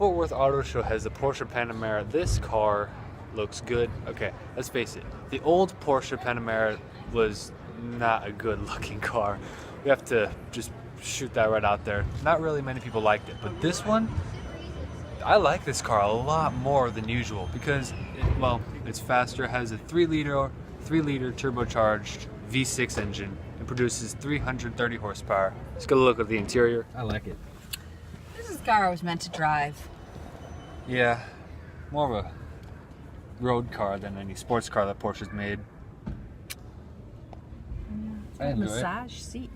Fort Worth Auto Show has the Porsche Panamera. This car looks good. Okay, let's face it. The old Porsche Panamera was not a good looking car. We have to just shoot that right out there. Not really many people liked it, but this one, I like this car a lot more than usual because, it's faster. It has a 3-liter turbocharged V6 engine. It produces 330 horsepower. Let's get a look at the interior. I like it. This is the car I was meant to drive. Yeah, more of a road car than any sports car that Porsche's made. I enjoy massage seat.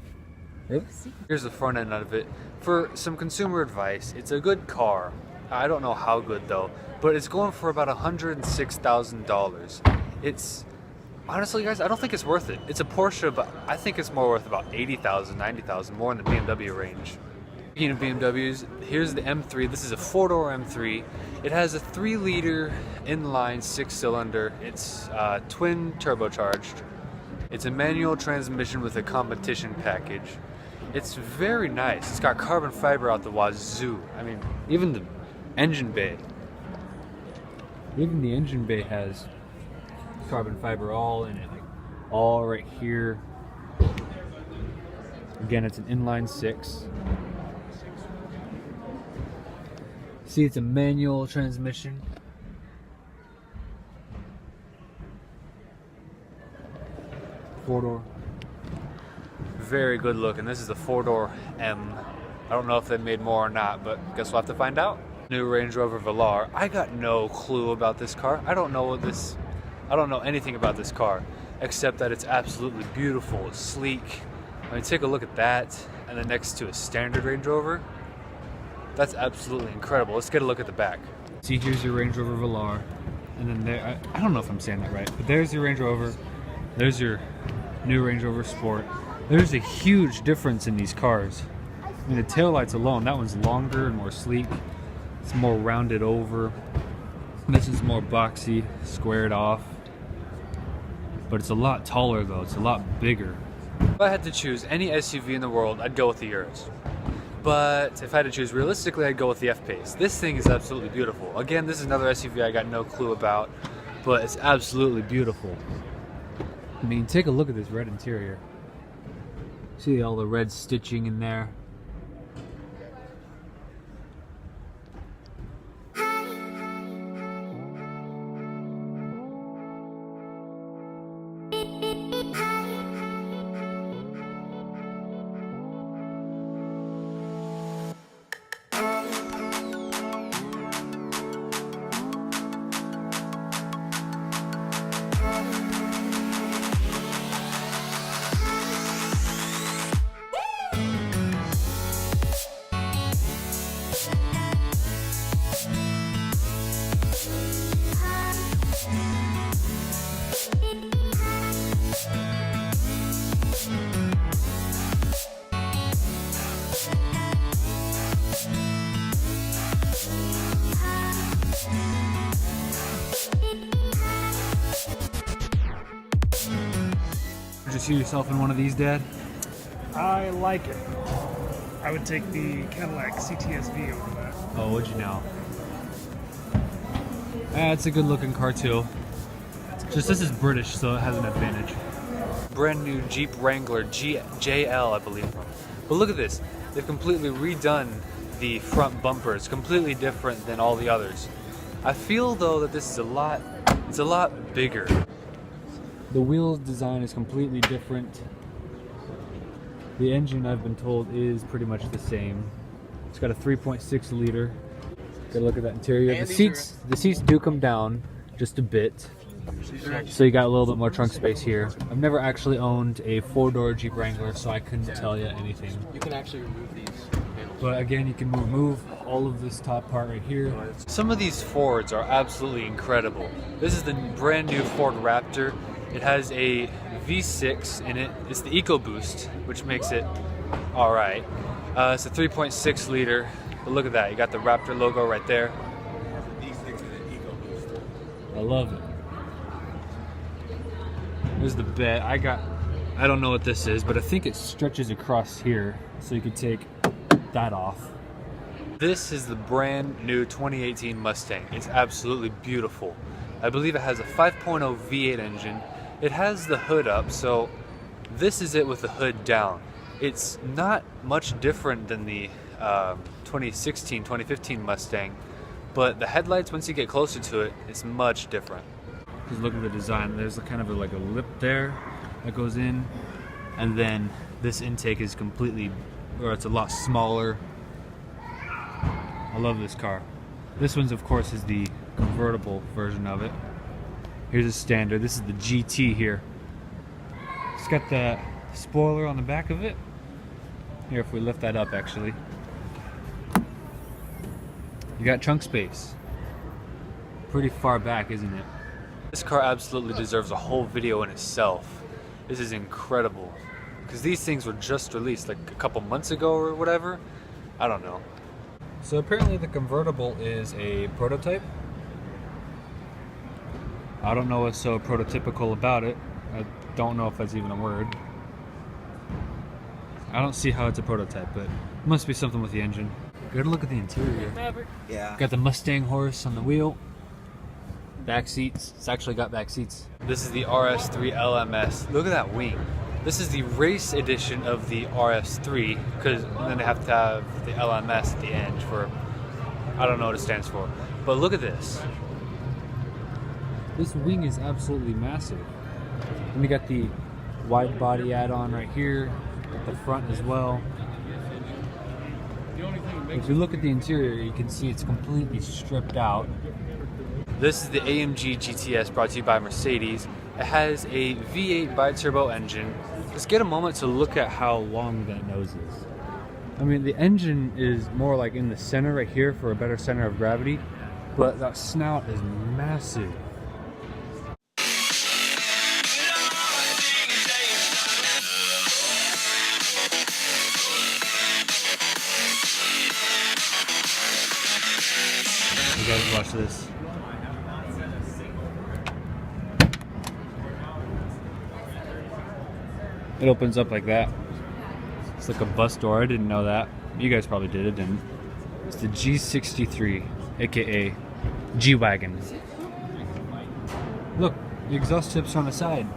Here's the front end of it. For some consumer advice, it's a good car. I don't know how good though, but it's going for about $106,000. It's honestly, guys, I don't think it's worth it. It's a Porsche, but I think it's more worth about $80,000, $90,000, more in the BMW range. Speaking of BMWs, here's the M3. This is a 4-door M3. It has a 3-liter inline 6-cylinder. It's twin turbocharged. It's a manual transmission with a competition package. It's very nice. It's got carbon fiber out the wazoo. I mean, even the engine bay. Even the engine bay has carbon fiber all in it. Like all right here. Again, it's an inline 6. See, it's a manual transmission. Four-door. Very good looking. This is a 4-door M. I don't know if they made more or not, but guess we'll have to find out. New Range Rover Velar. I got no clue about this car. I don't know anything about this car, except that it's absolutely beautiful. It's sleek. I mean, take a look at that, and then next to a standard Range Rover. That's absolutely incredible. Let's get a look at the back. See, here's your Range Rover Velar, and then there, I don't know if I'm saying that right, but there's your Range Rover. There's your new Range Rover Sport. There's a huge difference in these cars. I mean, the taillights alone, that one's longer and more sleek. It's more rounded over. This is more boxy, squared off. But it's a lot taller though, it's a lot bigger. If I had to choose any SUV in the world, I'd go with the Urus. But if I had to choose realistically, I'd go with the F-Pace. This thing is absolutely beautiful. Again, this is another SUV I got no clue about, but it's absolutely beautiful. I mean, take a look at this red interior. See all the red stitching in there? Did you see yourself in one of these, Dad? I like it. I would take the Cadillac CTS-V over that. Oh, would you now? It's a good looking car too. Just this is British, so it has an advantage. Brand new Jeep Wrangler JL, I believe. But look at this. They've completely redone the front bumper. It's completely different than all the others. I feel though that this is a lot bigger. The wheels design is completely different. The engine, I've been told, is pretty much the same. It's got a 3.6 liter. Get a look at that interior. The seats do come down just a bit. So you got a little bit more trunk space here. I've never actually owned a 4-door Jeep Wrangler, so I couldn't tell you anything. You can actually remove these panels. But again, you can remove all of this top part right here. Some of these Fords are absolutely incredible. This is the brand new Ford Raptor. It has a V6 in it. It's the EcoBoost, which makes it alright. It's a 3.6 liter. But look at that, you got the Raptor logo right there. I love it. There's the bed. I don't know what this is, but I think it stretches across here, so you could take that off. This is the brand new 2018 Mustang. It's absolutely beautiful. I believe it has a 5.0 V8 engine. It has the hood up, so this is it with the hood down. It's not much different than the 2016, 2015 Mustang, but the headlights, once you get closer to it, it's much different. Just look at the design. There's kind of like a lip there that goes in, and then this intake is completely, or it's a lot smaller. I love this car. This one's, of course, is the convertible version of it. Here's a standard. This is the GT here. It's got the spoiler on the back of it. Here, if we lift that up, actually, you got trunk space. Pretty far back, isn't it? This car absolutely deserves a whole video in itself. This is incredible. Because these things were just released like a couple months ago or whatever. I don't know. So apparently the convertible is a prototype. I don't know what's so prototypical about it. I don't know if that's even a word. I don't see how it's a prototype, but it must be something with the engine. Good look at the interior. Yeah. Got the Mustang horse on the wheel. Back seats. It's actually got back seats. This is the RS3 LMS. Look at that wing. This is the race edition of the RS3, because then they have to have the LMS at the end for, I don't know what it stands for. But look at this. This wing is absolutely massive. And we got the wide body add-on right here at the front as well. If you look at the interior, you can see it's completely stripped out. This is the AMG GTS, brought to you by Mercedes. It has a V8 bi-turbo engine. Just get a moment to look at how long that nose is. I mean, the engine is more like in the center right here for a better center of gravity, but that snout is massive. You guys watch this. It opens up like that. It's like a bus door. I didn't know that. You guys probably did. It didn't. It's the G63, aka G-Wagon. Look, the exhaust tips on the side.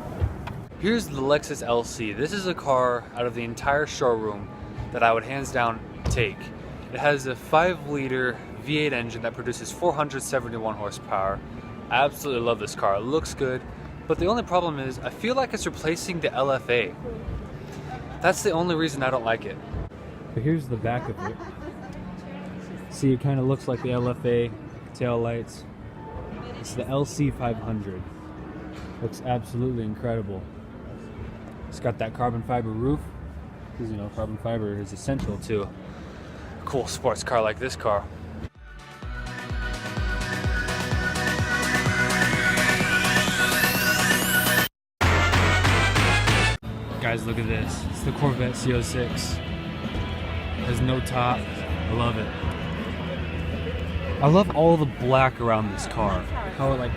Here's the Lexus LC. This is a car out of the entire showroom that I would hands down take. It has a 5-liter V8 engine that produces 471 horsepower. I absolutely love this car. It looks good. But the only problem is, I feel like it's replacing the LFA. That's the only reason I don't like it. But here's the back of it. See, it kind of looks like the LFA tail lights. It's the LC500. Looks absolutely incredible. It's got that carbon fiber roof, because you know carbon fiber is essential to a cool sports car like this car. Guys, look at this. It's the Corvette C06. It has no top. I love it. I love all the black around this car. How it like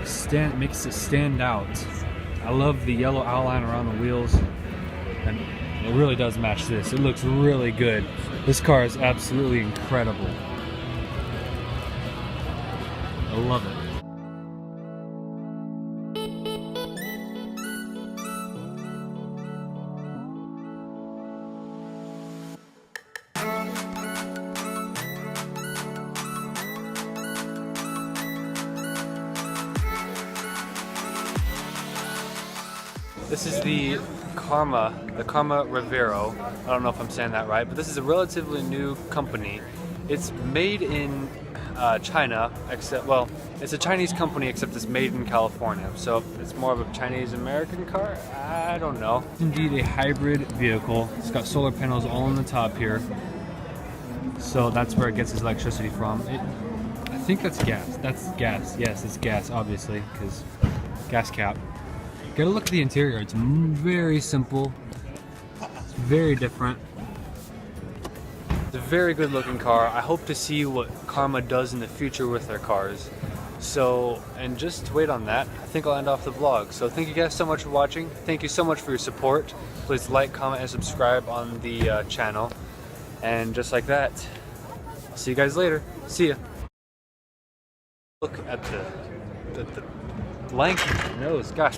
makes it stand out. I love the yellow outline around the wheels. And it really does match this. It looks really good. This car is absolutely incredible. I love it. This is the Karma Rivero. I don't know if I'm saying that right, but this is a relatively new company. It's made in China, except, well, it's a Chinese company except it's made in California. So it's more of a Chinese-American car? I don't know. It's indeed a hybrid vehicle. It's got solar panels all on the top here. So that's where it gets its electricity from. I think that's gas. That's gas. Yes, it's gas, obviously, because gas cap. Get a look at the interior. It's very simple. It's very different. It's a very good looking car. I hope to see what Karma does in the future with their cars. So, and just to wait on that, I think I'll end off the vlog. So thank you guys so much for watching. Thank you so much for your support. Please like, comment, and subscribe on the channel. And just like that, I'll see you guys later. See ya. Look at the length of the nose. Gosh.